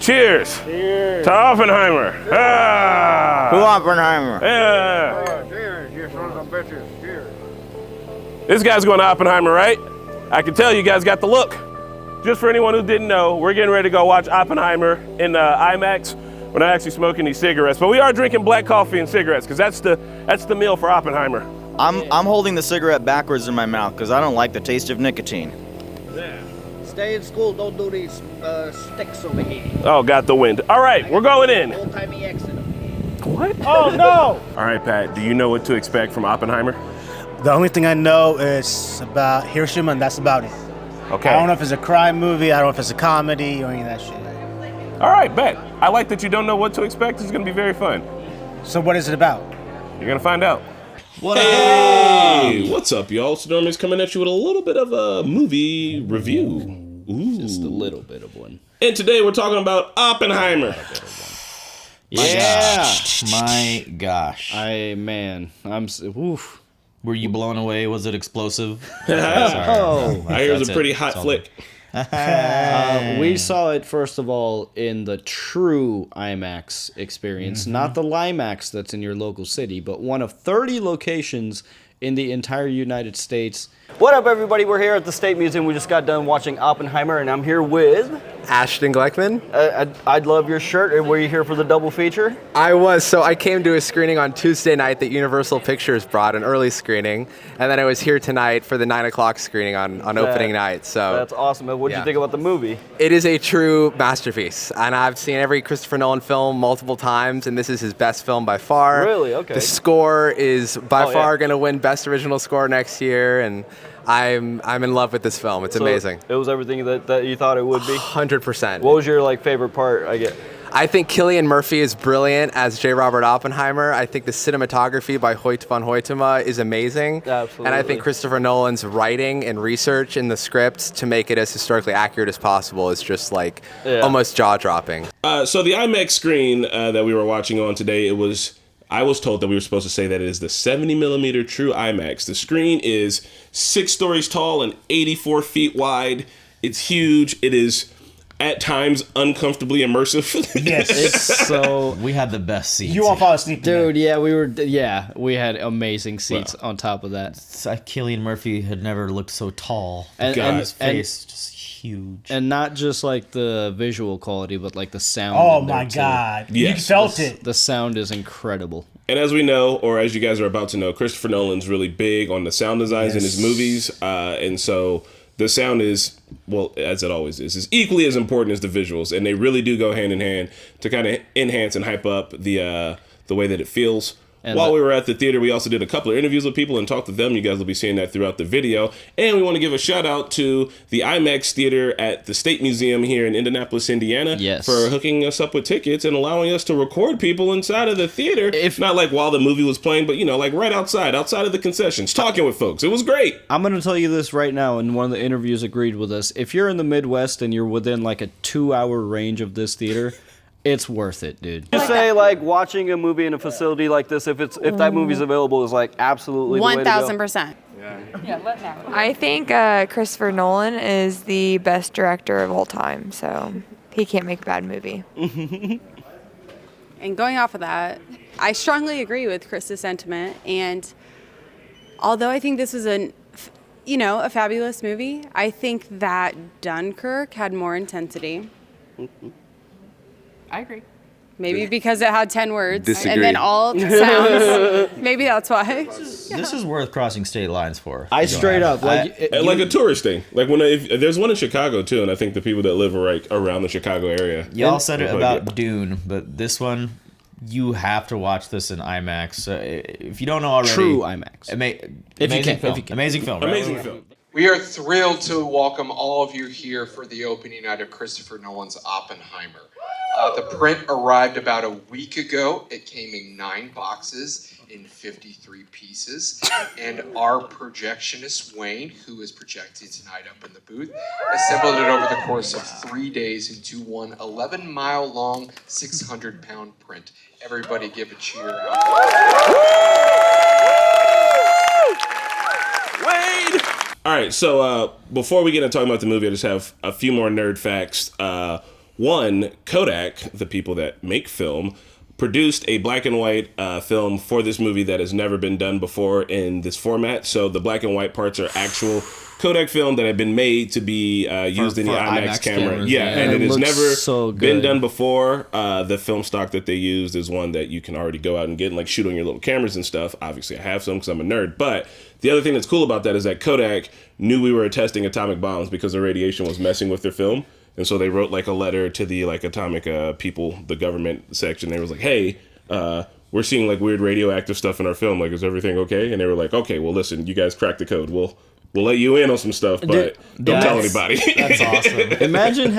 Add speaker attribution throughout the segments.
Speaker 1: Cheers.
Speaker 2: Cheers.
Speaker 1: To Oppenheimer. Ah.
Speaker 3: To Oppenheimer.
Speaker 1: Yeah.
Speaker 2: Cheers, you sons of bitches. Cheers.
Speaker 1: This guy's going to Oppenheimer, right? I can tell you guys got the look. Just for anyone who didn't know, we're getting ready to go watch Oppenheimer in Imax. We're not actually smoking these cigarettes, but we are drinking black coffee and cigarettes because that's the meal for Oppenheimer.
Speaker 3: I'm holding the cigarette backwards in my mouth because I don't like the taste of nicotine.
Speaker 1: Yeah.
Speaker 4: Stay in school, don't do these sticks over here.
Speaker 1: Oh, got the wind. All right, we're going in.
Speaker 4: Old-timey exit.
Speaker 1: What?
Speaker 2: Oh, no.
Speaker 1: All right, Pat, do you know what to expect from Oppenheimer?
Speaker 5: The only thing I know is about Hiroshima, and that's about it.
Speaker 1: Okay.
Speaker 5: I don't know if it's a crime movie, I don't know if it's a comedy or any of that shit.
Speaker 1: All right, bet. I like that you don't know what to expect. It's going to be very fun.
Speaker 5: So what is it about?
Speaker 1: You're going to find out.
Speaker 6: What
Speaker 1: Hey, what's up, y'all? It's Normies coming at you with a little bit of a movie review. Ooh.
Speaker 6: Just a little bit of one.
Speaker 1: And today we're talking about Oppenheimer.
Speaker 6: Yeah.
Speaker 7: My gosh.
Speaker 6: Oof.
Speaker 7: Were you blown away? Was it explosive?
Speaker 6: Oh.
Speaker 1: I hear it was
Speaker 7: That's
Speaker 1: a pretty
Speaker 7: it.
Speaker 1: hot
Speaker 7: That's all
Speaker 1: flick.
Speaker 6: We saw it, first of all, in the true IMAX experience, not the Limax that's in your local city, but one of 30 locations in the entire United States.
Speaker 8: What up, everybody? We're here at the State Museum. We just got done watching Oppenheimer, and I'm here with
Speaker 9: Ashton Gleckman.
Speaker 8: I'd love your shirt. Were you here for the double feature?
Speaker 9: I was. So I came to a screening on Tuesday night that Universal Pictures brought, an early screening, and then I was here tonight for the 9 o'clock screening on opening night. So
Speaker 8: That's awesome. What did you think about the movie?
Speaker 9: it is a true masterpiece, and I've seen every Christopher Nolan film multiple times, and this is his best film by far.
Speaker 8: Really? Okay.
Speaker 9: The score is by
Speaker 8: Oh,
Speaker 9: far
Speaker 8: yeah.
Speaker 9: going to win Best Original Score next year, and I'm in love with this film. It's amazing.
Speaker 8: It was everything that you thought it would be?
Speaker 9: 100%.
Speaker 8: What was your favorite part?
Speaker 9: I think Cillian Murphy is brilliant as J. Robert Oppenheimer. I think the cinematography by Hoyt van Hoytema is amazing.
Speaker 8: Absolutely.
Speaker 9: And I think Christopher Nolan's writing and research in the script to make it as historically accurate as possible is just almost jaw-dropping.
Speaker 1: So the IMAX screen that we were watching on today, I was told that we were supposed to say that it is the 70 millimeter true IMAX. The screen is 6 stories tall and 84 feet wide. It's huge. It is at times uncomfortably immersive.
Speaker 5: Yes.
Speaker 6: It's so...
Speaker 7: We had the best seats.
Speaker 5: You won't fall asleep.
Speaker 6: Dude, we had amazing seats on top of that.
Speaker 7: Cillian Murphy had never looked so tall.
Speaker 6: And
Speaker 7: His face just huge.
Speaker 6: And not just the visual quality, but the sound.
Speaker 5: Oh
Speaker 6: in there,
Speaker 5: my
Speaker 6: too.
Speaker 5: God.
Speaker 1: Yes.
Speaker 5: You felt it.
Speaker 6: The sound is incredible.
Speaker 1: And as we know, or as you guys are about to know, Christopher Nolan's really big on the sound designs in his movies. And so the sound is, well, as it always is equally as important as the visuals. And they really do go hand in hand to kind of enhance and hype up the way that it feels.
Speaker 6: And
Speaker 1: While we were at the theater, we also did a couple of interviews with people and talked to them. You guys will be seeing that throughout the video. And we want to give a shout out to the IMAX Theater at the State Museum here in Indianapolis, Indiana, for hooking us up with tickets and allowing us to record people inside of the theater. Not while the movie was playing, but right outside of the concessions, talking with folks. It was great.
Speaker 6: I'm going to tell you this right now, and one of the interviews agreed with us. If you're in the Midwest and you're within a 2-hour range of this theater, it's worth it, dude.
Speaker 8: You say watching a movie in a facility like this, if that movie's available, is absolutely the way to go.
Speaker 10: 1,000%. I think Christopher Nolan is the best director of all time, so he can't make a bad movie.
Speaker 11: And going off of that, I strongly agree with Chris's sentiment. And although I think this is a fabulous movie, I think that Dunkirk had more intensity.
Speaker 10: I agree.
Speaker 11: Maybe because it had 10 words
Speaker 7: Disagree.
Speaker 11: and then all sounds. Maybe that's why.
Speaker 7: This is worth crossing state lines for.
Speaker 6: I straight up
Speaker 1: like a tourist thing. If there's one in Chicago too, and I think the people that live around the Chicago area.
Speaker 7: Y'all said it about Dune, but this one, you have to watch this in IMAX. If you don't know already,
Speaker 6: True IMAX.
Speaker 7: Amazing film.
Speaker 1: Amazing film.
Speaker 12: We are thrilled to welcome all of you here for the opening night of Christopher Nolan's Oppenheimer. The print arrived about a week ago. It came in 9 boxes in 53 pieces. And our projectionist, Wayne, who is projecting tonight up in the booth, assembled it over the course of 3 days into one 11-mile-long, 600-pound print. Everybody give a cheer out.
Speaker 1: Wade! All right, so before we get into talking about the movie, I just have a few more nerd facts. one, Kodak, the people that make film, produced a black and white film for this movie that has never been done before in this format. So the black and white parts are actual Kodak film that have been made to be used in the IMAX camera.
Speaker 6: Cameras,
Speaker 1: yeah, and it has never been done
Speaker 6: good.
Speaker 1: before. The film stock that they used is one that you can already go out and get and like shoot on your little cameras and stuff. Obviously, I have some because I'm a nerd. But the other thing that's cool about that is that Kodak knew we were testing atomic bombs because the radiation was messing with their film. And so they wrote like a letter to the like atomic people, the government section. They was like, hey, we're seeing like weird radioactive stuff in our film. Like, is everything okay? And they were like, okay, well, listen, you guys cracked the code. We'll let you in on some stuff, but don't tell anybody.
Speaker 7: That's awesome.
Speaker 6: Imagine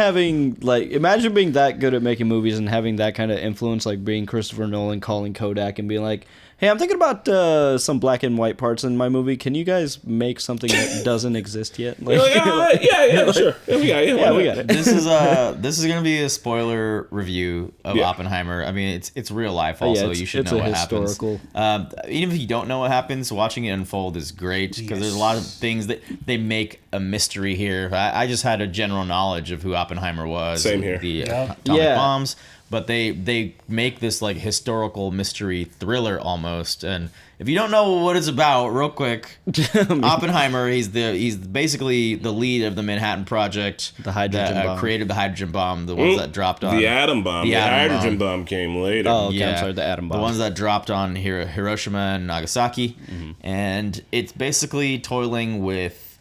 Speaker 6: being that good at making movies and having that kind of influence, like being Christopher Nolan calling Kodak and being like, hey, I'm thinking about some black and white parts in my movie. Can you guys make something that doesn't exist yet? Like,
Speaker 1: yeah, sure. Yeah, we got it.
Speaker 7: This is gonna be a spoiler review of Oppenheimer. I mean, it's real life. Also, you should know what happens. Even if you don't know what happens, watching it unfold is great because there's a lot of things that they make a mystery here. I just had a general knowledge of who Oppenheimer was.
Speaker 1: Same here.
Speaker 7: The atomic bombs. But they make this like historical mystery thriller almost, and if you don't know what it's about, real quick, Oppenheimer, he's basically the lead of the Manhattan Project,
Speaker 6: the hydrogen bomb,
Speaker 7: created the hydrogen bomb, the ones that dropped on
Speaker 1: the atom bomb. The hydrogen bomb came later.
Speaker 6: Oh, okay, I'm sorry, the atom bomb.
Speaker 7: The ones that dropped on Hiroshima and Nagasaki, and it's basically toiling with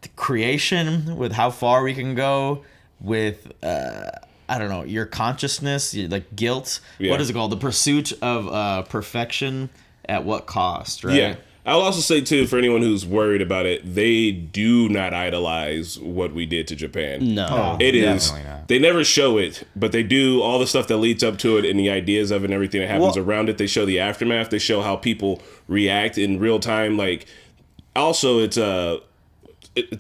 Speaker 7: the creation, with how far we can go, with I don't know, your consciousness, like guilt. Yeah. What is it called? The pursuit of perfection at what cost, right?
Speaker 1: Yeah. I'll also say, too, for anyone who's worried about it, they do not idolize what we did to Japan.
Speaker 6: No.
Speaker 1: It is. Not. They never show it, but they do all the stuff that leads up to it and the ideas of it and everything that happens around it. They show the aftermath. They show how people react in real time. Like, also, it's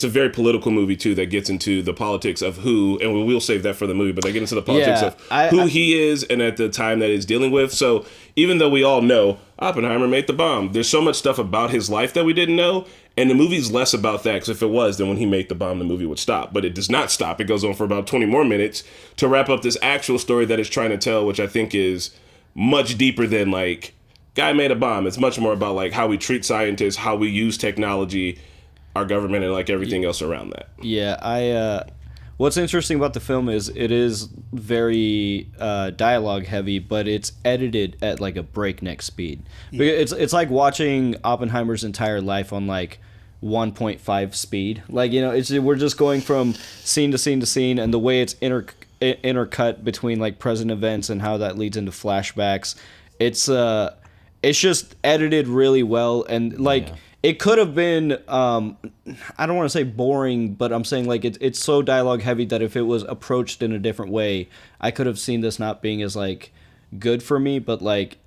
Speaker 1: a very political movie, too, that gets into the politics of who, and we'll save that for the movie, but they get into the politics of who he is and at the time that he's dealing with. So even though we all know Oppenheimer made the bomb, there's so much stuff about his life that we didn't know, and the movie's less about that, because if it was, then when he made the bomb, the movie would stop. But it does not stop. It goes on for about 20 more minutes to wrap up this actual story that it's trying to tell, which I think is much deeper than, like, guy made a bomb. It's much more about, like, how we treat scientists, how we use technology, our government, and like everything else around that.
Speaker 6: Yeah, what's interesting about the film is it is very dialogue heavy, but it's edited at like a breakneck speed. It's like watching Oppenheimer's entire life on like 1.5 speed. Like, you know, we're just going from scene to scene to scene, and the way it's intercut between like present events and how that leads into flashbacks, it's just edited really well, and like. Yeah. It could have been, I don't want to say boring, but I'm saying like it's so dialogue heavy that if it was approached in a different way, I could have seen this not being as like good for me. But like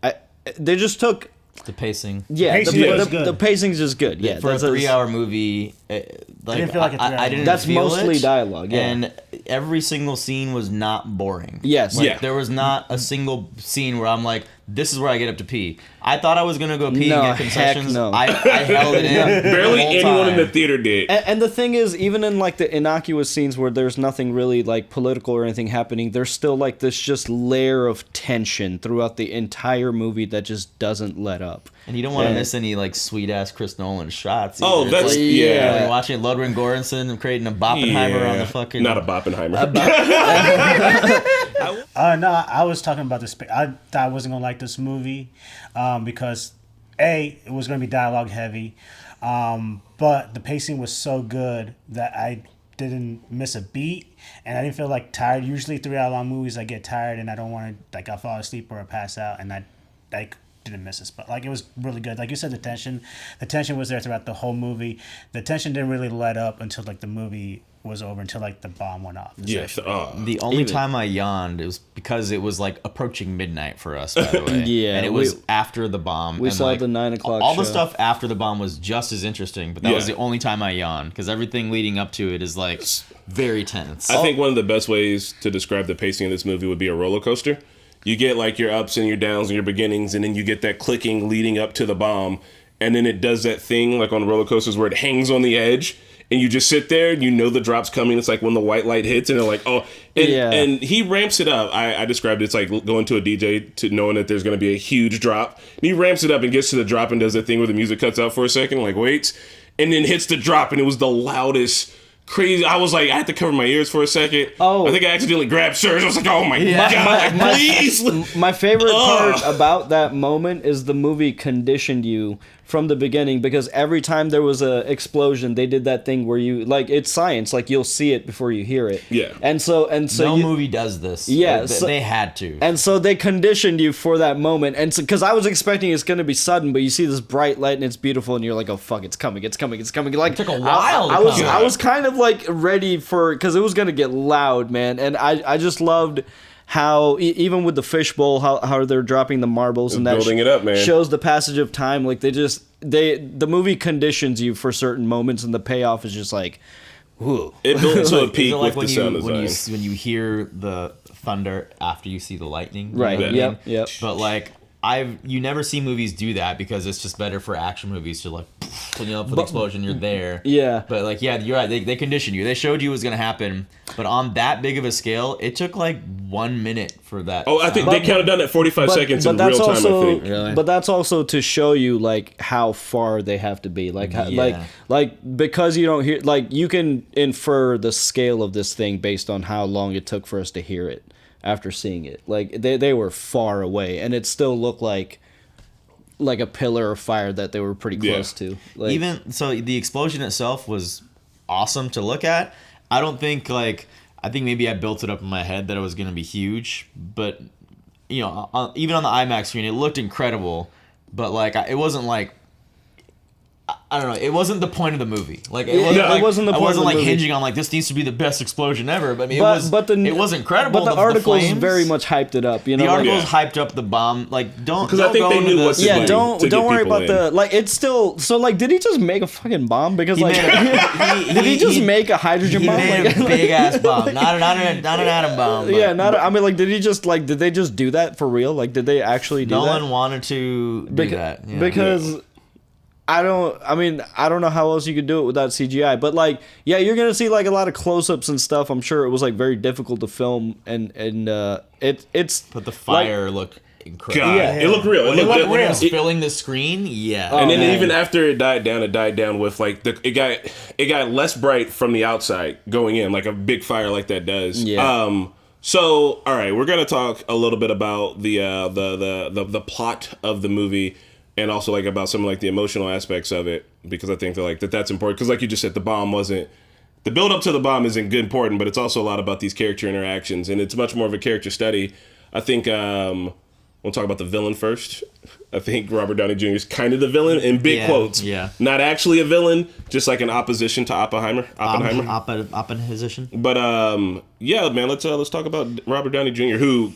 Speaker 6: they just took
Speaker 7: the pacing.
Speaker 6: Yeah, the pacing's just good. Yeah,
Speaker 7: for a 3-hour movie,
Speaker 5: like, I didn't feel like a 3-hour.
Speaker 7: I didn't.
Speaker 6: That's
Speaker 7: feel
Speaker 6: mostly
Speaker 7: it,
Speaker 6: dialogue. Yeah.
Speaker 7: And every single scene was not boring.
Speaker 6: Yes.
Speaker 7: Like, there was not a single scene where I'm like, this is where I get up to pee. I thought I was gonna go pee and get concessions.
Speaker 6: No.
Speaker 7: I held it in.
Speaker 1: Barely anyone in the theater did.
Speaker 6: And the thing is, even in like the innocuous scenes where there's nothing really like political or anything happening, there's still like this just layer of tension throughout the entire movie that just doesn't let up.
Speaker 7: And you don't want to miss any like sweet ass Chris Nolan shots.
Speaker 1: Either. Oh, that's
Speaker 7: like,
Speaker 1: yeah.
Speaker 7: Like watching Ludwig Göransson creating a Oppenheimer on the fucking.
Speaker 1: Not a Oppenheimer.
Speaker 5: No, I was talking about this. I thought I wasn't gonna like this movie because it was gonna be dialogue heavy, but the pacing was so good that I didn't miss a beat, and I didn't feel like tired. Usually 3-hour long movies, I get tired and I don't want to, like, I'll fall asleep or I pass out, and I didn't miss this, but like it was really good. Like you said, the tension was there throughout the whole movie. The tension didn't really let up until like the movie was over, until like the bomb went off.
Speaker 1: Yes.
Speaker 7: The only time I yawned, it was because it was like approaching midnight for us, by the way.
Speaker 6: Yeah,
Speaker 7: and it was after the bomb.
Speaker 6: We
Speaker 7: and
Speaker 6: saw
Speaker 7: like,
Speaker 6: the 9 o'clock
Speaker 7: all
Speaker 6: show.
Speaker 7: the stuff after the bomb was just as interesting, but that was the only time I yawned, because everything leading up to it is like very tense.
Speaker 1: I think one of the best ways to describe the pacing of this movie would be a roller coaster. You get like your ups and your downs and your beginnings, and then you get that clicking leading up to the bomb, and then it does that thing like on roller coasters where it hangs on the edge, and you just sit there and you know the drop's coming. It's like when the white light hits and they're like, oh, and he ramps it up. I described it's like going to a DJ to knowing that there's going to be a huge drop. And he ramps it up and gets to the drop and does that thing where the music cuts out for a second, like waits, and then hits the drop, and it was the loudest. Crazy! I was like, I had to cover my ears for a second. Oh, I think I accidentally grabbed Serge. I was like, oh my god, please!
Speaker 6: My favorite part about that moment is the movie conditioned you from the beginning, because every time there was a explosion, they did that thing where you like it's science, like you'll see it before you hear it.
Speaker 1: Yeah.
Speaker 6: And so
Speaker 7: no movie does this.
Speaker 6: Yeah,
Speaker 7: they had to.
Speaker 6: And so they conditioned you for that moment, and so because I was expecting it's gonna be sudden, but you see this bright light and it's beautiful, and you're like, oh fuck, it's coming. Like
Speaker 7: it took a while.
Speaker 6: I was kind of like ready for, because it was gonna get loud, man, and I just loved how even with the fishbowl, how they're dropping the marbles and that
Speaker 1: building it up, man,
Speaker 6: shows the passage of time. Like the movie conditions you for certain moments, and the payoff is just like, whoo.
Speaker 1: It built to a peak
Speaker 7: like
Speaker 1: with the sound design.
Speaker 7: When you hear the thunder after you see the lightning,
Speaker 6: right? Yep.
Speaker 7: But like you never see movies do that, because it's just better for action movies to like, when you for the explosion, you're there.
Speaker 6: Yeah.
Speaker 7: But like, yeah, you're right. They conditioned you. They showed you what was gonna happen. But on that big of a scale, it took like 1 minute for that.
Speaker 1: Oh, I think they counted down at 45 seconds in real time. I think.
Speaker 6: Really? But that's also to show you like how far they have to be. Like, like because you don't hear, like you can infer the scale of this thing based on how long it took for us to hear it after seeing it. Like they were far away, and it still looked like a pillar of fire that they were pretty close to. Like,
Speaker 7: even so, the explosion itself was awesome to look at. I don't think I think maybe I built it up in my head that it was going to be huge, but you know, even on the IMAX screen, it looked incredible. But like, it wasn't like, I don't know. It wasn't the point of the movie. Like it wasn't the point. I wasn't like hinging on like this needs to be the best explosion ever. But I mean, it was incredible.
Speaker 6: But the articles very much hyped it up. You know,
Speaker 7: the articles hyped up the bomb. Like because
Speaker 1: I think they knew what to do.
Speaker 6: Don't worry about the like. It's still so like. Did he just make a fucking bomb? Because like, did he just make a hydrogen bomb?
Speaker 7: He made a big ass bomb, not an atom bomb.
Speaker 6: Yeah, I mean, like, did they just do that for real? Like, did they actually do that?
Speaker 7: Nolan wanted to do that
Speaker 6: because. I don't know how else you could do it without CGI, but like, yeah, you're gonna see like a lot of close-ups and stuff. I'm sure it was like very difficult to film, and it's.
Speaker 7: But the fire looked incredible.
Speaker 1: God, it looked real.
Speaker 7: When it was filling the screen, yeah.
Speaker 1: And then even after it died down with like it got less bright from the outside going in, like a big fire like that does.
Speaker 6: Yeah.
Speaker 1: So all right, we're gonna talk a little bit about the plot of the movie. And also like about some like the emotional aspects of it, because I think that that's important. Because like you just said, the build up to the bomb isn't good important, but it's also a lot about these character interactions, and it's much more of a character study. I think we'll talk about the villain first. I think Robert Downey Jr. is kind of the villain in big quotes.
Speaker 7: Yeah.
Speaker 1: Not actually a villain, just like an opposition to Oppenheimer.
Speaker 7: Opposition.
Speaker 1: But yeah, man, let's talk about Robert Downey Jr., who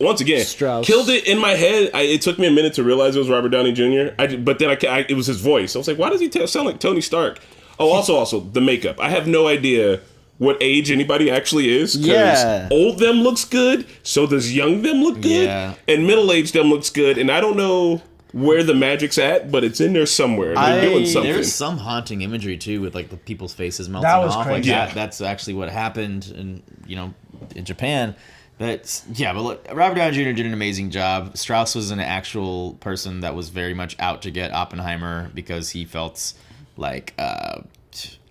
Speaker 1: once again
Speaker 6: Strauss
Speaker 1: killed it in my head. It took me a minute to realize it was Robert Downey Jr. But then it was his voice. I was like, why does he sound like Tony Stark? Oh, also the makeup. I have no idea what age anybody actually is.
Speaker 6: Yeah.
Speaker 1: Old them looks good, so does young them look good, and middle-aged them looks good, and I don't know where the magic's at, but it's in there somewhere. They're doing something.
Speaker 7: There's some haunting imagery too, with like the people's faces melting off.
Speaker 5: Crazy.
Speaker 7: Like that's actually what happened in Japan. But look, Robert Downey Jr. did an amazing job. Strauss was an actual person that was very much out to get Oppenheimer because he felt like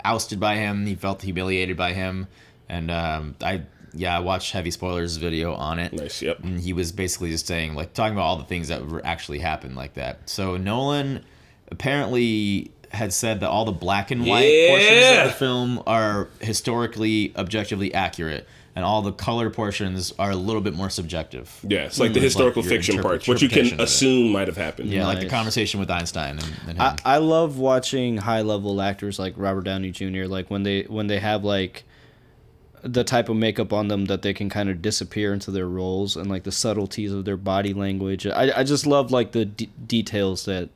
Speaker 7: ousted by him. He felt humiliated by him, and I watched Heavy Spoilers video on it.
Speaker 1: Nice, yep.
Speaker 7: And he was basically just saying, like, talking about all the things that actually happened like that. So Nolan apparently had said that all the black and white portions of the film are historically, objectively accurate, and all the color portions are a little bit more subjective.
Speaker 1: Yeah, it's like the historical fiction parts, what you can assume might have happened.
Speaker 7: Yeah, like the conversation with Einstein and him.
Speaker 6: I love watching high-level actors like Robert Downey Jr., like when they have like the type of makeup on them that they can kind of disappear into their roles, and like the subtleties of their body language. I just love like the details that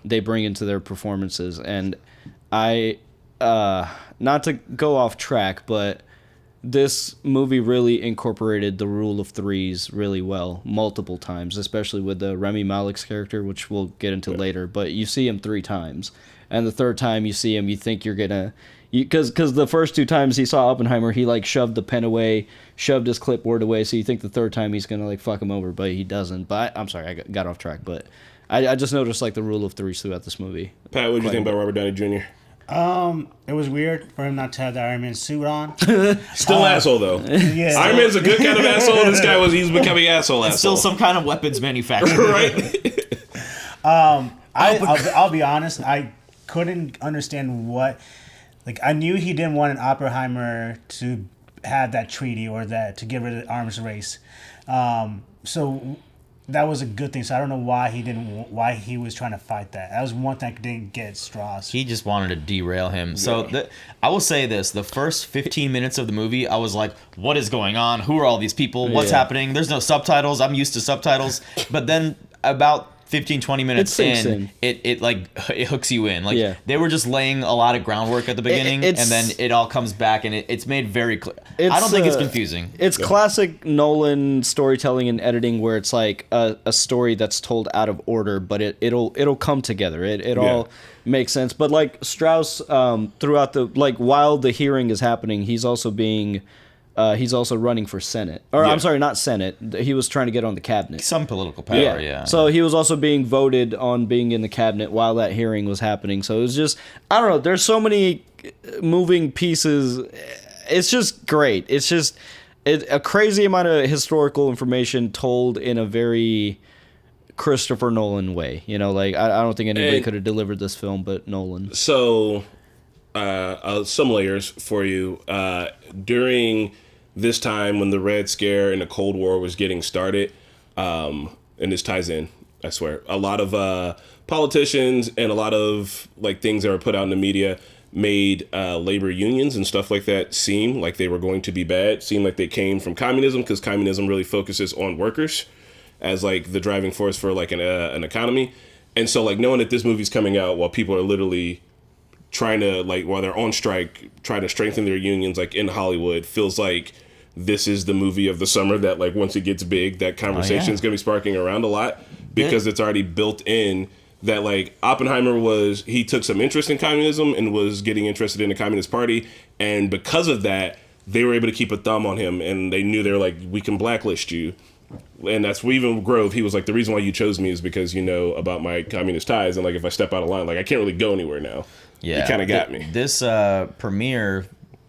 Speaker 6: they bring into their performances. And I not to go off track, but this movie really incorporated the rule of threes really well, multiple times, especially with the Rami Malek's character, which we'll get into later. But you see him 3 times, and the third time you see him, you think you're gonna Because the first 2 times he saw Oppenheimer, he like shoved the pen away, shoved his clipboard away. So you think the third time he's gonna like fuck him over, but he doesn't. But I'm sorry, I got off track. But I just noticed like the rule of threes throughout this movie.
Speaker 1: Pat, what did you think about Robert Downey Jr.?
Speaker 5: It was weird for him not to have the Iron Man suit on.
Speaker 1: Still asshole though. Yeah. Iron Man's a good kind of asshole. He's becoming asshole.
Speaker 7: It's still some kind of weapons manufacturer,
Speaker 1: right?
Speaker 5: I'll be honest. I couldn't understand what. Like, I knew he didn't want an Oppenheimer to have that treaty or that to get rid of the arms race. So that was a good thing. So I don't know why he was trying to fight that. That was one thing I didn't get Strauss.
Speaker 7: He just wanted to derail him. So I will say this: the first 15 minutes of the movie, I was like, "What is going on? Who are all these people? What's happening?" There's no subtitles. I'm used to subtitles. But then about 15-20 minutes in, it hooks you in. Like they were just laying a lot of groundwork at the beginning, and then it all comes back, and it's made very clear. I don't think it's confusing.
Speaker 6: It's classic Nolan storytelling and editing, where it's like a story that's told out of order, but it'll come together. It all makes sense. But like Strauss, throughout while the hearing is happening, he's also running for Senate. I'm sorry, not Senate. He was trying to get on the cabinet.
Speaker 7: Some political power, yeah.
Speaker 6: So he was also being voted on being in the cabinet while that hearing was happening. So it was just, I don't know, there's so many moving pieces. It's just great. It's just a crazy amount of historical information told in a very Christopher Nolan way. You know, like, I don't think anybody could have delivered this film but Nolan.
Speaker 1: So, some layers for you. During this time when the Red Scare and the Cold War was getting started, and this ties in, I swear, a lot of politicians and a lot of like things that were put out in the media made labor unions and stuff like that seem like they were going to be bad, seem like they came from communism, because communism really focuses on workers as like the driving force for like an economy. And so like knowing that this movie's coming out while people are literally trying to, like, while they're on strike, trying to strengthen their unions, like, in Hollywood, feels like this is the movie of the summer that, like, once it gets big, that conversation is going to be sparking around a lot, because it's already built in that, like, Oppenheimer he took some interest in communism and was getting interested in the Communist Party, and because of that, they were able to keep a thumb on him, and they knew they were like, we can blacklist you. And that's even Grove. He was like, the reason why you chose me is because you know about my communist ties, and like if I step out of line, like I can't really go anywhere now. Yeah, you kind of got me.
Speaker 7: This premiere,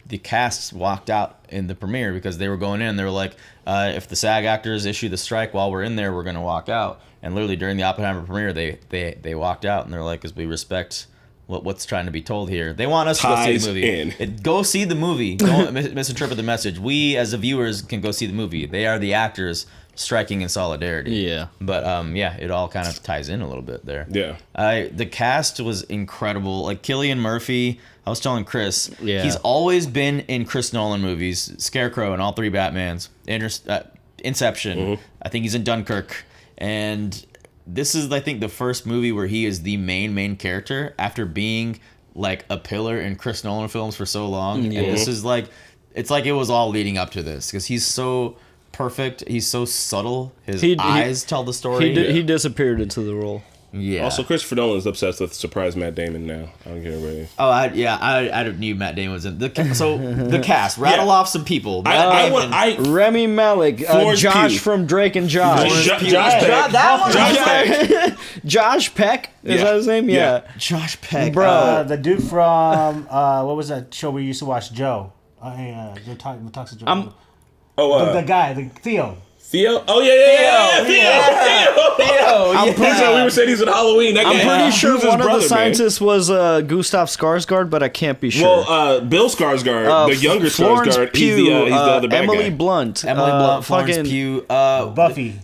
Speaker 7: the cast walked out in the premiere because they were going in. They were like, if the SAG actors issue the strike while we're in there, we're gonna walk out. And literally during the Oppenheimer premiere, they walked out, and they're like, because we respect what's trying to be told here. They want us to go see the movie. Go see the movie. Don't misinterpret the message. We as the viewers can go see the movie. They are the actors striking in solidarity.
Speaker 6: Yeah.
Speaker 7: But it all kind of ties in a little bit there.
Speaker 1: Yeah.
Speaker 7: The cast was incredible. Like Cillian Murphy, I was telling Chris, he's always been in Chris Nolan movies. Scarecrow in all three Batmans. Inception. Mm-hmm. I think he's in Dunkirk. And this is, I think, the first movie where he is the main character after being like a pillar in Chris Nolan films for so long. Mm-hmm. And this is like, it's like it was all leading up to this because he's so perfect. He's so subtle. His eyes tell the story.
Speaker 6: He disappeared into the role.
Speaker 7: Yeah.
Speaker 1: Also, Christopher Nolan's obsessed with surprise Matt Damon now. I don't care what it is.
Speaker 7: Oh, I knew Matt Damon was in the cast. Rattle off some people.
Speaker 6: Remy Malek, Josh
Speaker 1: Pugh.
Speaker 6: From Drake and Josh.
Speaker 1: Josh Peck.
Speaker 6: Josh Peck is that his name? Yeah.
Speaker 7: Josh Peck,
Speaker 5: bro. The dude from what was that show we used to watch? Joe. The Toxic Joe. The guy, Theo.
Speaker 1: Theo? Oh, yeah. Theo. I'm pretty sure we were saying he's in Halloween.
Speaker 6: I'm pretty sure one of the scientists was Gustav Skarsgård, but I can't be sure.
Speaker 1: Well, Bill Skarsgård, the younger
Speaker 6: Florence
Speaker 1: Skarsgård,
Speaker 6: Pugh,
Speaker 1: he's the other bad
Speaker 6: Emily
Speaker 1: guy.
Speaker 6: Blunt.
Speaker 7: Florence Pugh.
Speaker 5: Buffy.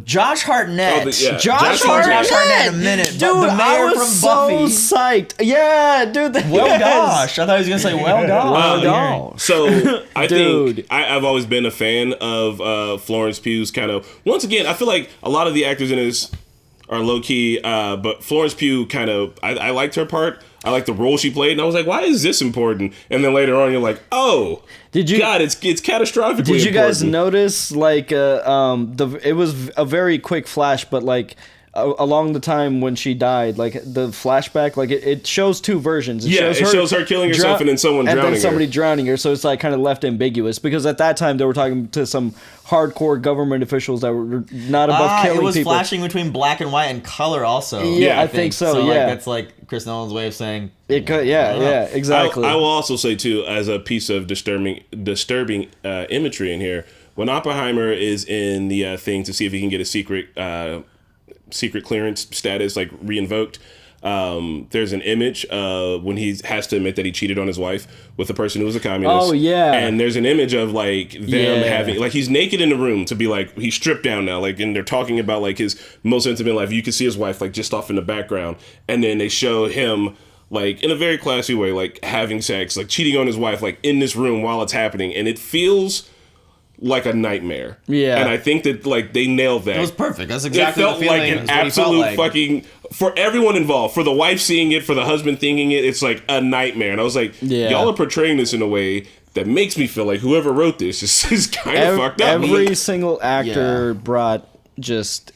Speaker 7: Josh Hartnett.
Speaker 6: Josh Hartnett
Speaker 7: in a minute.
Speaker 6: Dude,
Speaker 7: the mayor
Speaker 6: I was
Speaker 7: from
Speaker 6: so
Speaker 7: Buffy.
Speaker 6: psyched. Yeah, dude.
Speaker 7: Well, gosh. I thought he was going to say, well, gosh.
Speaker 1: So, I think I've always been a fan of Florence Pugh's kind of... Once again, I feel like a lot of the actors in this are low-key, but Florence Pugh kind of... I liked her part. I liked the role she played, and I was like, why is this important? And then later on, you're like, oh... God, it's catastrophically
Speaker 6: Did you guys
Speaker 1: important.
Speaker 6: notice, like, it was a very quick flash, but, like, along the time when she died, like the flashback, like it shows two versions.
Speaker 1: It shows her killing herself and then someone drowning her.
Speaker 6: And then somebody drowning her, so it's like kind of left ambiguous, because at that time they were talking to some hardcore government officials that were not above killing people.
Speaker 7: It was flashing between black and white and color also.
Speaker 6: Yeah, I think so,
Speaker 7: like,
Speaker 6: yeah.
Speaker 7: that's like Chris Nolan's way of saying...
Speaker 6: It could, yeah, exactly.
Speaker 1: I will also say, too, as a piece of disturbing imagery in here, when Oppenheimer is in the thing to see if he can get a secret clearance status like re-invoked, there's an image when he has to admit that he cheated on his wife with a person who was a communist.
Speaker 6: Oh yeah.
Speaker 1: And there's an image of like them having, like, he's naked in the room to be like, he's stripped down now, like, and they're talking about like his most intimate life. You can see his wife like just off in the background, and then they show him like in a very classy way, like having sex, like cheating on his wife, like in this room while it's happening, and it feels like a nightmare.
Speaker 6: Yeah.
Speaker 1: And I think that like they nailed that.
Speaker 7: It was perfect. That's exactly the feeling.
Speaker 1: It felt like an absolute fucking, for everyone involved, for the wife seeing it, for the husband thinking it, it's like a nightmare. And I was like, y'all are portraying this in a way that makes me feel like whoever wrote this is kind of fucked up.
Speaker 6: Every single actor brought just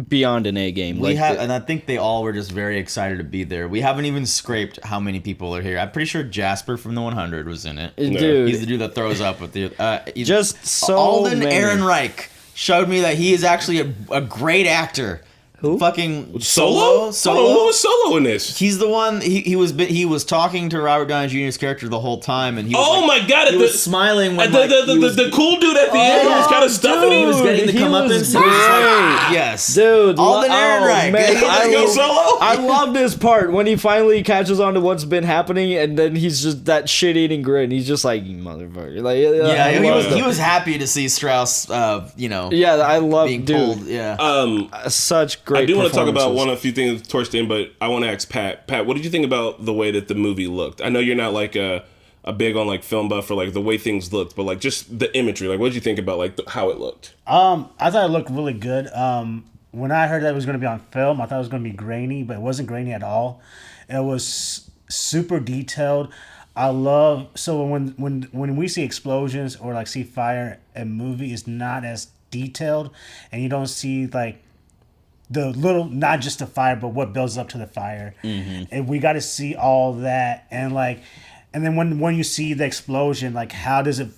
Speaker 6: beyond an A game.
Speaker 7: And I think they all were just very excited to be there. We haven't even scraped how many people are here. I'm pretty sure Jasper from the 100 was in it.
Speaker 6: Dude,
Speaker 7: he's the dude that throws up with the
Speaker 6: just so
Speaker 7: Alden
Speaker 6: many.
Speaker 7: Ehrenreich showed me that he is actually a great actor.
Speaker 6: Who?
Speaker 1: Fucking Solo? Who was Solo in this?
Speaker 7: He's the one. He was talking to Robert Downey Jr.'s character the whole time, and he was
Speaker 1: my god!
Speaker 7: He was smiling when
Speaker 1: the cool dude at the end was kind of stuffing.
Speaker 7: He was getting the comeuppance. Yes,
Speaker 6: dude.
Speaker 7: Alden Ehrenreich.
Speaker 6: I love this part when he finally catches on to what's been happening, and then he's just that shit-eating grin. He's just like, you motherfucker. Like,
Speaker 7: he was happy to see Strauss.
Speaker 6: Yeah, I love
Speaker 7: being
Speaker 6: dude.
Speaker 7: pulled. Yeah,
Speaker 6: such great.
Speaker 1: I do want to talk about a few things towards the end, but I want to ask Pat. Pat, what did you think about the way that the movie looked? I know you're not like a big on like film buff or like the way things looked, but like just the imagery. Like, what did you think about like how it looked?
Speaker 5: I thought it looked really good. When I heard that it was going to be on film, I thought it was going to be grainy, but it wasn't grainy at all. It was super detailed. I love when we see explosions or like see fire in movie, it's not as detailed, and you don't see like the little, not just the fire, but what builds up to the fire. Mm-hmm. And we got to see all that, and then when you see the explosion, like how does it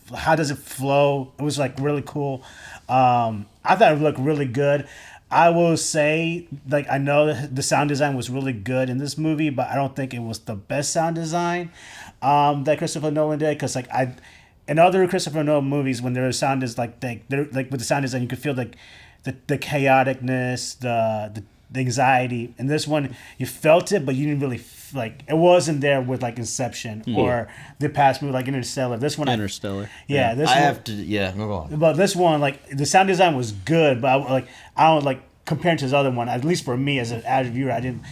Speaker 5: flow? It was like really cool. I thought it looked really good. I will say, like, I know the sound design was really good in this movie, but I don't think it was the best sound design that Christopher Nolan did. Because like in other Christopher Nolan movies, when their sound is like with the sound design, you could feel like the chaoticness, the anxiety. In this one, you felt it, but you didn't really it wasn't there with like Inception or the past movie like Interstellar. This one,
Speaker 6: Interstellar.
Speaker 5: This
Speaker 7: I
Speaker 5: one,
Speaker 7: have to. Yeah, go on.
Speaker 5: But this one, like the sound design was good, but I don't like compared to his other one. At least for me as an average viewer, I didn't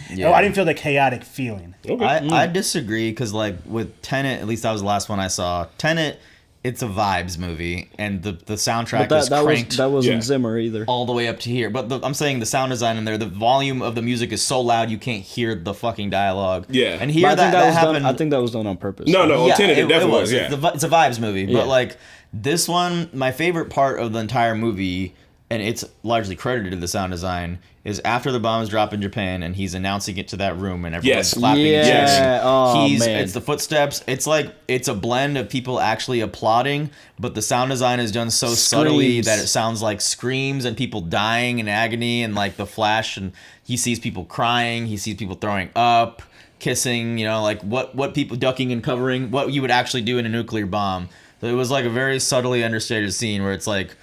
Speaker 5: feel the chaotic feeling.
Speaker 1: Okay.
Speaker 7: I disagree because like with Tenet, at least that was the last one I saw. Tenet. It's a vibes movie, and the soundtrack is cranked.
Speaker 6: That wasn't Zimmer either.
Speaker 7: All the way up to here. But I'm saying the sound design in there, the volume of the music is so loud you can't hear the fucking dialogue.
Speaker 1: Yeah.
Speaker 7: And here that happened.
Speaker 6: I think that was done on purpose.
Speaker 1: No, Tenet, it definitely was. Yeah.
Speaker 7: It's a vibes movie. But like this one, my favorite part of the entire movie, and it's largely credited to the sound design, is after the bombs drop in Japan and he's announcing it to that room and everyone's clapping and cheering.
Speaker 6: Oh, man.
Speaker 7: It's the footsteps. It's like it's a blend of people actually applauding, but the sound design is done so subtly that it sounds like screams and people dying in agony, and like the flash, and he sees people crying, he sees people throwing up, kissing, like what people ducking and covering, what you would actually do in a nuclear bomb. So it was like a very subtly understated scene where it's like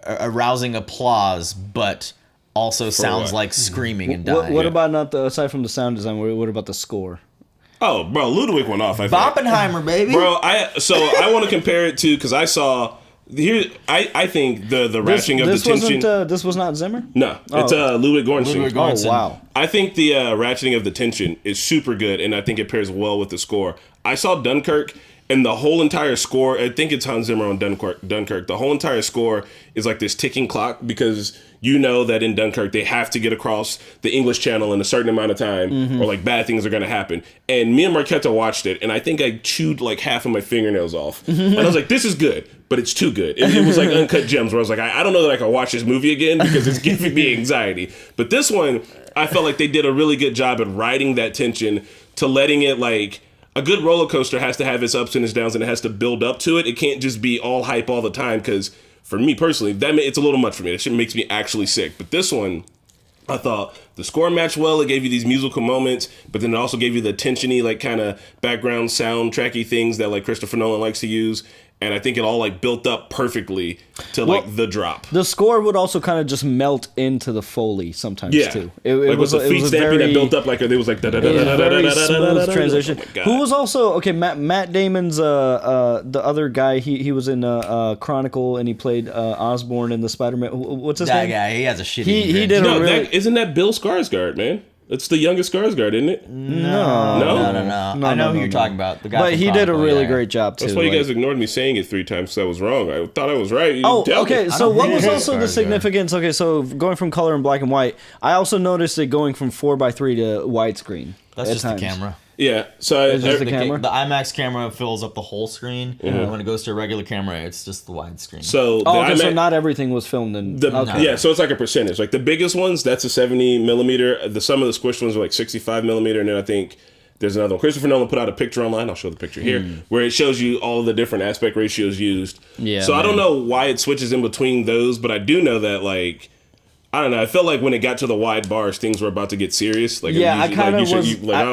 Speaker 7: arousing applause, but also sounds like screaming and dying.
Speaker 6: What about aside from the sound design, what about the score?
Speaker 1: Oh, bro, Ludwig went off. I think.
Speaker 7: Oppenheimer, baby.
Speaker 1: Bro, I want to compare it to, because I saw here. I think the ratcheting of the tension.
Speaker 6: This was not Zimmer.
Speaker 1: No, it's Ludwig Göransson.
Speaker 6: Oh wow.
Speaker 1: I think the ratcheting of the tension is super good, and I think it pairs well with the score. I saw Dunkirk, And the whole entire score, I think it's Hans Zimmer on Dunkirk. The whole entire score is like this ticking clock because you know that in Dunkirk they have to get across the English Channel in a certain amount of time or like bad things are going to happen. And me and Marquetta watched it and I think I chewed like half of my fingernails off. And I was like, this is good, but it's too good. It was like Uncut Gems where I was like, I don't know that I can watch this movie again because it's giving me anxiety. But this one, I felt like they did a really good job at riding that tension to letting it like... A good roller coaster has to have its ups and its downs, and it has to build up to it. It can't just be all hype all the time, because for me personally, it's a little much for me. That shit makes me actually sick. But this one, I thought the score matched well. It gave you these musical moments, but then it also gave you the tension-y, like kind of background soundtracky things that like Christopher Nolan likes to use. And I think it all like built up perfectly to like the drop.
Speaker 6: The score would also kind of just melt into the Foley sometimes too. It was
Speaker 1: the feet stamping that built up like it was like
Speaker 6: smooth transition. Who was also Matt Damon's the other guy. He was in Chronicle and he played Osborn in the Spider-Man. What's his name?
Speaker 7: That guy. He has a shitty.
Speaker 6: He did
Speaker 1: isn't that Bill Skarsgård, man? It's the youngest Skarsgård, isn't it?
Speaker 7: No. I know who you're talking about. The guy.
Speaker 6: But he did a really great job too.
Speaker 1: That's why you guys ignored me saying it 3 times because I was wrong. I thought I was right.
Speaker 6: Okay. So what was also the significance? Okay, so going from color and black and white, I also noticed it going from 4:3 to widescreen.
Speaker 7: That's just the camera.
Speaker 1: Yeah, so
Speaker 6: it's just the camera.
Speaker 7: The IMAX camera fills up the whole screen, and when it goes to a regular camera, it's just the widescreen.
Speaker 1: So
Speaker 6: so not everything was filmed in.
Speaker 1: Yeah, so it's like a percentage. Like the biggest ones, that's a 70 millimeter. Some of the squished ones are like 65 millimeter, and then I think there's another one. Christopher Nolan put out a picture online. I'll show the picture here, where it shows you all of the different aspect ratios used. Yeah. So I don't know why it switches in between those, but I do know that like. I don't know. I felt like when it got to the wide bars, things were about to get serious. Like,
Speaker 6: yeah, I kind of was.
Speaker 1: Pay a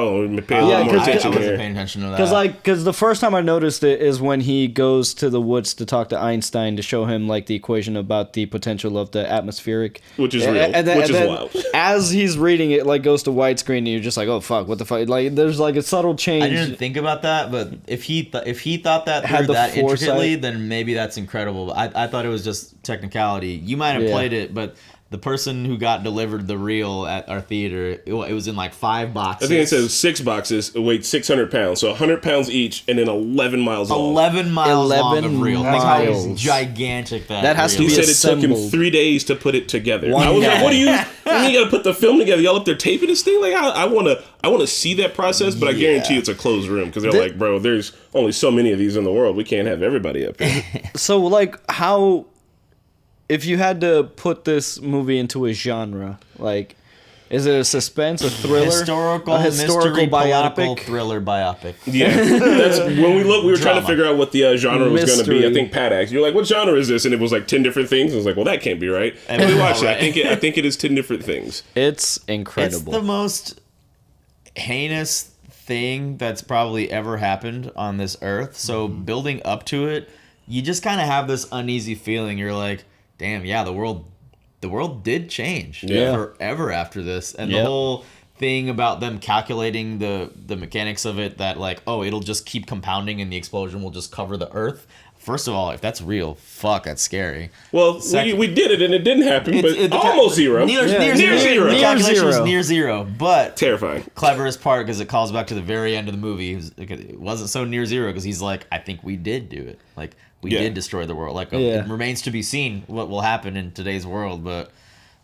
Speaker 1: little more attention here.
Speaker 7: I wasn't paying attention to that.
Speaker 6: Because the first time I noticed it is when he goes to the woods to talk to Einstein to show him like the equation about the potential of the atmospheric,
Speaker 1: which is real, which is wild.
Speaker 6: As he's reading it, like goes to widescreen, and you're just like, oh fuck, what the fuck? Like, there's like a subtle change.
Speaker 7: I didn't think about that, but if he thought that through that intricately, then maybe that's incredible. I thought it was just technicality. You might have played it, but. The person who got delivered the reel at our theater, it was in like 5 boxes.
Speaker 1: I think it says 6 boxes, weighed 600 pounds. So 100 pounds each, and then 11 miles long.
Speaker 7: 11 miles long of reel. Think how gigantic that
Speaker 6: has to be
Speaker 1: He said
Speaker 6: assembled.
Speaker 1: It took him 3 days to put it together. I was like, what do you got to put the film together? Y'all up there taping this thing? Like, I want to see that process, but I guarantee it's a closed room. Because they're like, bro, there's only so many of these in the world. We can't have everybody up here.
Speaker 6: So, like, how... If you had to put this movie into a genre, like, is it a suspense, a thriller,
Speaker 7: historical mystery, biopic, thriller biopic?
Speaker 1: Yeah, that's when we were trying to figure out what the genre was going to be. I think Pat asked, "You're like, what genre is this?" And it was like 10 different things. I was like, "Well, that can't be right." And we watched it. I think it is 10 different things.
Speaker 6: It's incredible.
Speaker 7: It's the most heinous thing that's probably ever happened on this earth. So building up to it, you just kind of have this uneasy feeling. You're like. Damn, yeah, the world did change forever after this. And the whole thing about them calculating the mechanics of it, that like, oh, it'll just keep compounding and the explosion will just cover the earth. First of all, if that's real, fuck, that's scary.
Speaker 1: Well, we did it and it didn't happen, but almost zero.
Speaker 7: Near zero. The calculation was near zero, but
Speaker 1: terrifying.
Speaker 7: Cleverest part, because it calls back to the very end of the movie. It wasn't so near zero because he's like, I think we did do it. Like, we did destroy the world. Like, it remains to be seen what will happen in today's world, but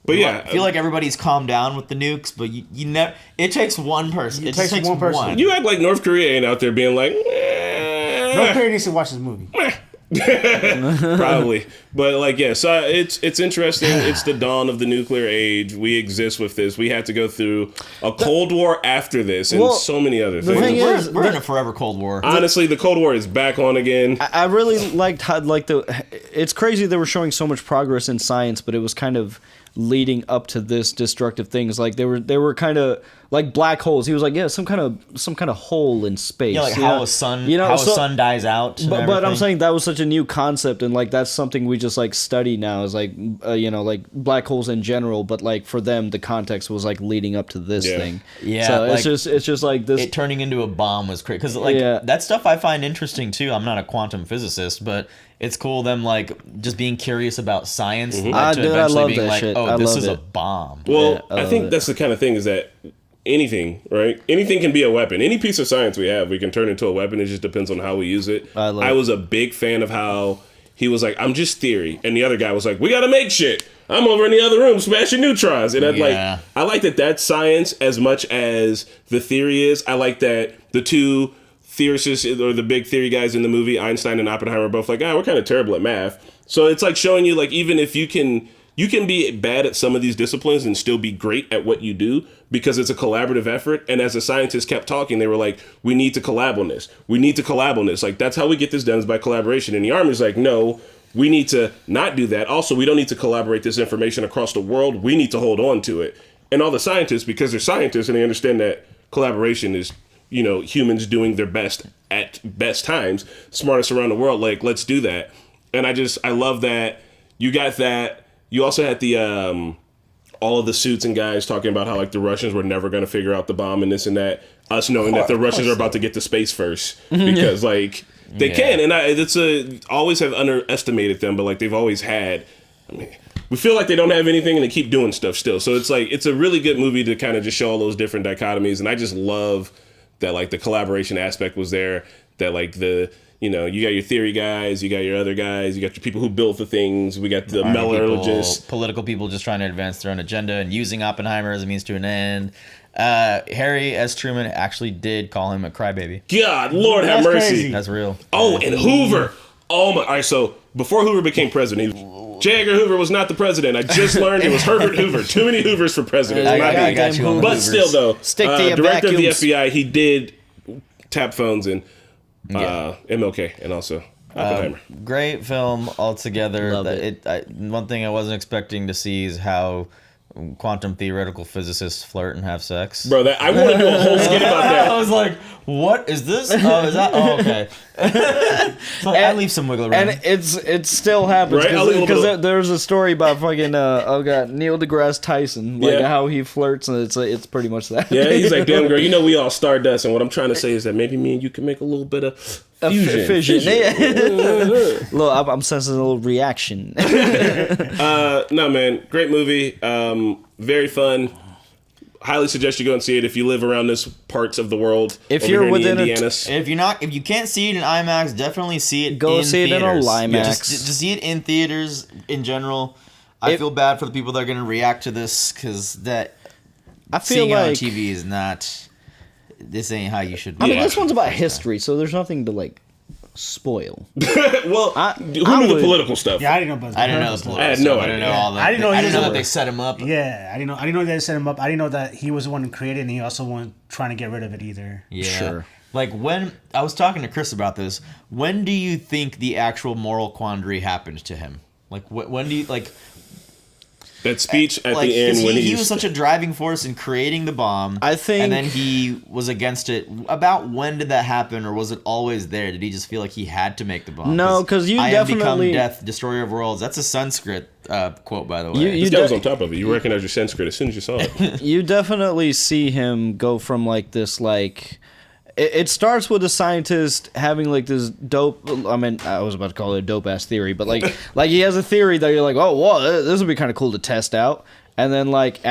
Speaker 7: yeah, I feel like everybody's calmed down with the nukes, but you never. It takes one person. It takes one person.
Speaker 1: You act like North Korea ain't out there being like. North
Speaker 5: Korea needs to watch this movie.
Speaker 1: Probably, but like so it's interesting. It's the dawn of the nuclear age. We exist with this. We had to go through a Cold War after this, and so many other things.
Speaker 7: We're in a forever Cold War.
Speaker 1: Honestly, the Cold War is back on again.
Speaker 6: I really liked how it's crazy they were showing so much progress in science, but it was kind of leading up to this destructive things. Like they were kind of like black holes. He was like, some kind of hole in space.
Speaker 7: Yeah, like how a sun, a sun dies out.
Speaker 6: But I'm saying that was such a new concept, and like that's something we just like study now. Is like like black holes in general. But like for them, the context was like leading up to this thing.
Speaker 7: Yeah,
Speaker 6: so it's just like this.
Speaker 7: It turning into a bomb was crazy because like that stuff I find interesting too. I'm not a quantum physicist, but it's cool them like just being curious about science to eventually being like, shit. Oh, this is a bomb.
Speaker 1: Well, I think that's the kind of thing is that anything, right? Anything can be a weapon. Any piece of science we have, we can turn into a weapon. It just depends on how we use it. I was a big fan of how he was like, I'm just theory. And the other guy was like, we got to make shit. I'm over in the other room smashing neutrons. And I like that that's science as much as the theory is. I like that the two theorists or the big theory guys in the movie, Einstein and Oppenheimer, are both like, we're kind of terrible at math. So it's like showing you like, even if you can be bad at some of these disciplines and still be great at what you do because it's a collaborative effort. And as the scientists kept talking, they were like, we need to collab on this. We need to collab on this. Like, that's how we get this done, is by collaboration. And the Army's like, no, we need to not do that. Also, we don't need to collaborate this information across the world. We need to hold on to it. And all the scientists, because they're scientists and they understand that collaboration is, humans doing their best at best times, smartest around the world. Like, let's do that. And I love that you got that. You also had the all of the suits and guys talking about how like the Russians were never going to figure out the bomb and this and that. Us knowing that the Russians are about to get to space first because like they can. And always have underestimated them, but like they've always had. I mean, we feel like they don't have anything and they keep doing stuff still. So it's like it's a really good movie to kind of just show all those different dichotomies. And I just love that like the collaboration aspect was there. That like you got your theory guys, you got your other guys, you got your people who build the things, we got the metallurgists.
Speaker 7: Political people just trying to advance their own agenda and using Oppenheimer as a means to an end. Harry S. Truman actually did call him a crybaby.
Speaker 1: God, Lord have mercy.
Speaker 7: Crazy. That's real.
Speaker 1: Oh, and Hoover. Oh my. All right, so before Hoover became president, J. Edgar Hoover was not the president. I just learned it was Herbert Hoover. Too many Hoovers for president.
Speaker 7: I got you on
Speaker 1: but
Speaker 7: Hoovers.
Speaker 1: Still, though,
Speaker 6: Stick to your
Speaker 1: director
Speaker 6: vacuums.
Speaker 1: of the FBI, he did tap phones and MLK and also Oppenheimer.
Speaker 7: Great film altogether. One thing I wasn't expecting to see is how quantum theoretical physicists flirt and have sex.
Speaker 1: Bro, I want to do a whole skit about that.
Speaker 7: I was like, what is this? Oh, is that? Oh, okay. So I leave some wiggle room.
Speaker 6: And it still happens.
Speaker 1: Right?
Speaker 6: Because there's a story about fucking, Neil deGrasse Tyson. Like how he flirts, and it's pretty much that.
Speaker 1: Yeah, he's like, damn girl, we all stardust. And what I'm trying to say is that maybe me and you can make a little bit of fission.
Speaker 6: Look, I'm sensing a little reaction.
Speaker 1: No, man, great movie. Very fun. Highly suggest you go and see it if you live around this parts of the world.
Speaker 6: If you're within
Speaker 7: if you can't see it in IMAX, definitely see it.
Speaker 6: Go see it in a Limax.
Speaker 7: Just see it in theaters in general. I feel bad for the people that are going to react to this because
Speaker 6: I
Speaker 7: seeing
Speaker 6: feel
Speaker 7: it on
Speaker 6: like
Speaker 7: TV is not. This ain't how you should be.
Speaker 6: I mean, this one's about history, so there's nothing to like spoil.
Speaker 1: Well, who knew the political stuff?
Speaker 5: Yeah, I didn't know about
Speaker 7: I didn't know the political
Speaker 1: I had
Speaker 7: stuff.
Speaker 1: no
Speaker 7: I didn't know
Speaker 1: idea.
Speaker 7: all that.
Speaker 5: I didn't know
Speaker 7: that they set him up.
Speaker 5: Yeah, I didn't know they set him up. I didn't know that he was the one who created it, and he also wasn't trying to get rid of it either.
Speaker 7: Yeah.
Speaker 6: Sure.
Speaker 7: Like when I was talking to Chris about this, when do you think the actual moral quandary happened to him? Like when do you like
Speaker 1: that speech at the end when
Speaker 7: he was such a driving force in creating the bomb?
Speaker 6: I think,
Speaker 7: and then he was against it. About when did that happen, or was it always there? Did he just feel like he had to make the bomb?
Speaker 6: No, because you
Speaker 7: I
Speaker 6: definitely
Speaker 7: am become death, destroyer of worlds. That's a Sanskrit quote, by the way.
Speaker 1: This guy was on top of it. You recognize your Sanskrit as soon as you saw it.
Speaker 6: You definitely see him go from like this like. It starts with a scientist having like this dope. I mean, I was about to call it a dope ass theory, but like he has a theory that you're like, oh, wow, this would be kind of cool to test out. And then like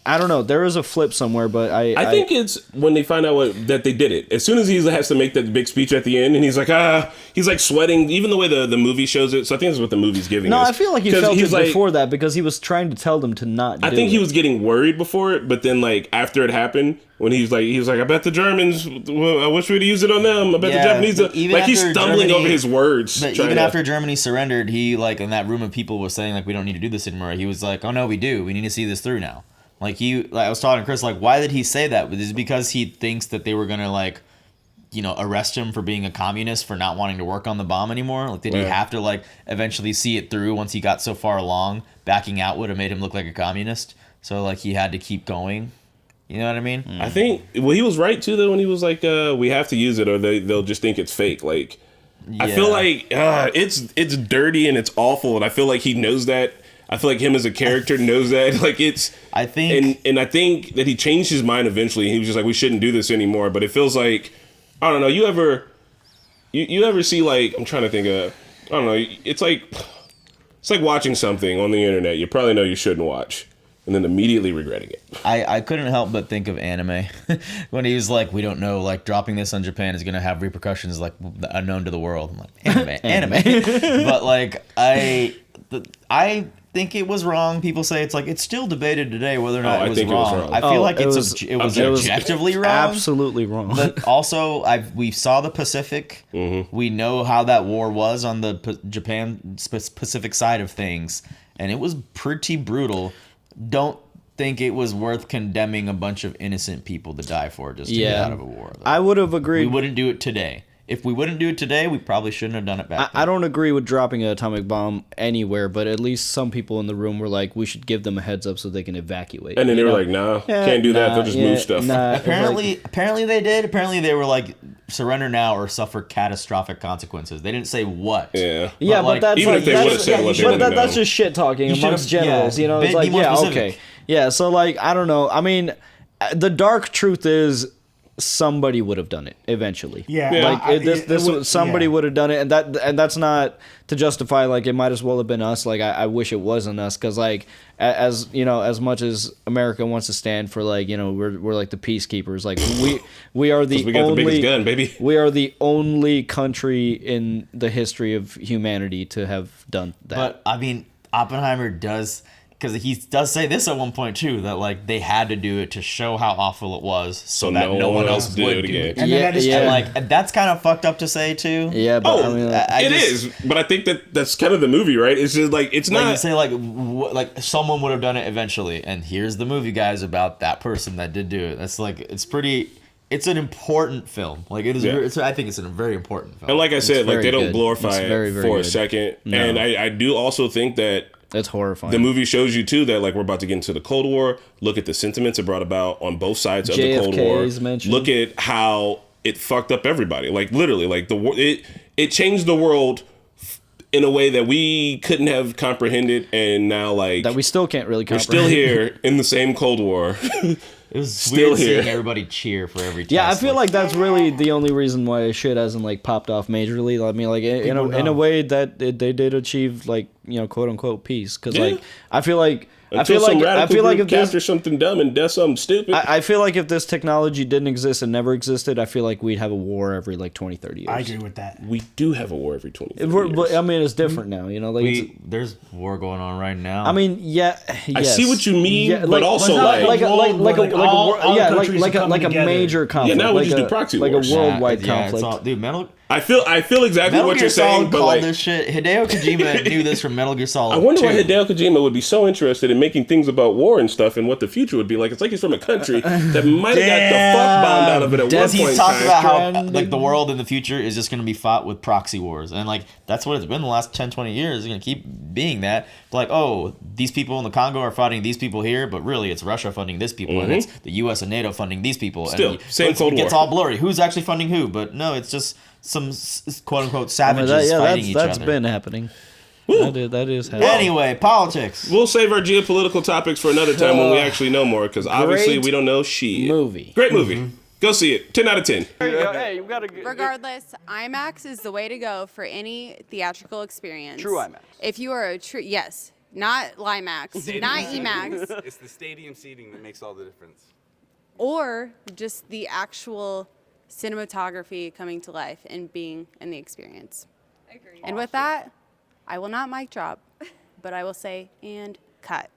Speaker 6: I don't know, there is a flip somewhere, but I
Speaker 1: think it's when they find out that they did it. As soon as he has to make that big speech at the end, and he's like sweating, even the way the movie shows it. So I think that's what the movie's giving us.
Speaker 6: I feel like he felt it before that because he was trying to tell them to not do it.
Speaker 1: I think he was getting worried before it, but then like after it happened, when he was like, I bet the Germans, I wish we'd use it on them. I bet the Japanese, like he's stumbling over his words.
Speaker 7: But even after Germany surrendered, he like in that room of people was saying like, we don't need to do this anymore. He was like, oh no, we do. We need to see this through now. Like I was talking to Chris, like, why did he say that? Is it because he thinks that they were gonna like, arrest him for being a communist for not wanting to work on the bomb anymore? Like, did he have to like eventually see it through once he got so far along? Backing out would have made him look like a communist. So like he had to keep going. You know what I mean?
Speaker 1: I think he was right too though when he was like, we have to use it or they'll just think it's fake. Like, I feel like it's dirty and it's awful, and I feel like he knows that. I feel like him as a character knows that. Like I think that he changed his mind eventually. He was just like, we shouldn't do this anymore. But it feels like, I don't know. You ever see like, I'm trying to think of, I don't know. It's like watching something on the internet you probably know you shouldn't watch. and then immediately regretting it.
Speaker 7: I couldn't help but think of anime when he was like, we don't know, like dropping this on Japan is going to have repercussions like unknown to the world. I'm like, anime. But like, I think it was wrong. People say it's still debated today whether or not it was wrong. I feel like it was objectively wrong.
Speaker 6: Absolutely wrong.
Speaker 7: But also, we saw the Pacific. Mm-hmm. We know how that war was on the Japan Pacific side of things, and it was pretty brutal. Don't think it was worth condemning a bunch of innocent people to die for just to get out of a war. Though.
Speaker 6: I would have agreed.
Speaker 7: We wouldn't do it today. If we wouldn't do it today, we probably shouldn't have done it back then.
Speaker 6: I don't agree with dropping an atomic bomb anywhere, but at least some people in the room were like, we should give them a heads up so they can evacuate.
Speaker 1: And then they were like, nah, can't do that. They'll just move stuff.
Speaker 7: Apparently they did. Apparently they were like, surrender now or suffer catastrophic consequences. They didn't say what.
Speaker 1: Yeah.
Speaker 6: But that's
Speaker 1: even
Speaker 6: like,
Speaker 1: if they would have said what they would have known.
Speaker 6: That's just shit talking amongst generals. You know, it's like, okay. Yeah, so like, I don't know. I mean, the dark truth is somebody would have done it eventually.
Speaker 5: Yeah.
Speaker 6: Like somebody would have done it, and that's not to justify like it might as well have been us. Like I wish it wasn't us, because like as you know, as much as America wants to stand for like, you know, we're like the peacekeepers. Like we are the only
Speaker 1: biggest gun, baby.
Speaker 6: We are the only country in the history of humanity to have done that.
Speaker 7: But I mean, Oppenheimer does. Because he does say this at one point too, that like they had to do it to show how awful it was, so that no one else would do it again.
Speaker 6: And
Speaker 7: like that's kind of fucked up to say too.
Speaker 6: Yeah, but I mean,
Speaker 1: it is. But I think that's kind of the movie, right? It's just like it's not.
Speaker 7: You say like someone would have done it eventually, and here's the movie, guys, about that person that did do it. That's like it's an important film. Like it is. I think it's a very important film.
Speaker 1: And like I said, like they don't glorify it
Speaker 6: very
Speaker 1: for
Speaker 6: good.
Speaker 1: a second.
Speaker 6: No.
Speaker 1: And I do also think that.
Speaker 6: That's horrifying.
Speaker 1: The movie shows you too that like we're about to get into the Cold War. Look at the sentiments it brought about on both sides of the Cold War.
Speaker 6: Mentioned.
Speaker 1: Look at how it fucked up everybody. Like literally, like the war. It changed the world in a way that we couldn't have comprehended, and now like
Speaker 6: that we still can't really comprehend.
Speaker 1: We're still here in the same Cold War.
Speaker 7: It was
Speaker 1: still
Speaker 7: weird
Speaker 1: here.
Speaker 7: Seeing everybody cheer for every test.
Speaker 6: Yeah, I feel like that's really the only reason why shit hasn't like popped off majorly. I mean, like in a way that they did achieve like, you know, quote unquote peace. Because like I feel like
Speaker 1: if capture something dumb and does something stupid.
Speaker 6: I feel like if this technology didn't exist and never existed, I feel like we'd have a war every like 20, 30 years.
Speaker 5: I agree with that.
Speaker 1: We do have a war every 20, 30 years.
Speaker 6: But I mean, it's different now, you know. Like
Speaker 7: there's war going on right now.
Speaker 6: I mean,
Speaker 1: I see what you mean, but also like
Speaker 6: a major conflict.
Speaker 1: Yeah, now we just do proxy
Speaker 6: like
Speaker 1: wars.
Speaker 6: A worldwide conflict.
Speaker 7: All, dude,
Speaker 1: I feel exactly
Speaker 7: Metal
Speaker 1: what
Speaker 7: Gear
Speaker 1: you're saying, but like
Speaker 7: this shit. Hideo Kojima knew this from Metal Gear Solid.
Speaker 1: I wonder
Speaker 7: 2.
Speaker 1: why Hideo Kojima would be so interested in making things about war and stuff and what the future would be like. It's like he's from a country that might have got the fuck bombed out of it at one point.
Speaker 7: He's talked about how like the world in the future is just going to be fought with proxy wars, and like that's what it's been the last 10, 20 years. It's going to keep being that. But like, oh, these people in the Congo are fighting these people here, but really it's Russia funding this people, and it's the U.S. and NATO funding these people.
Speaker 1: Still,
Speaker 7: and
Speaker 1: same Cold War.
Speaker 7: It gets all blurry. Who's actually funding who? But no, it's just some quote unquote savages fighting each other.
Speaker 6: That's been happening. That is happening.
Speaker 7: Anyway, politics.
Speaker 1: We'll save our geopolitical topics for another time when we actually know more, because obviously we don't know shit. Great movie. Go see it. 10 out of 10.
Speaker 8: Hey, you gotta
Speaker 11: Regardless, IMAX is the way to go for any theatrical experience.
Speaker 8: True IMAX.
Speaker 11: If you are a true, yes, not Limax, not Emax,
Speaker 13: It's the stadium seating that makes all the difference.
Speaker 11: or just the actual cinematography coming to life and being in the experience. Agreed. And with that, I will not mic drop, but I will say, and cut.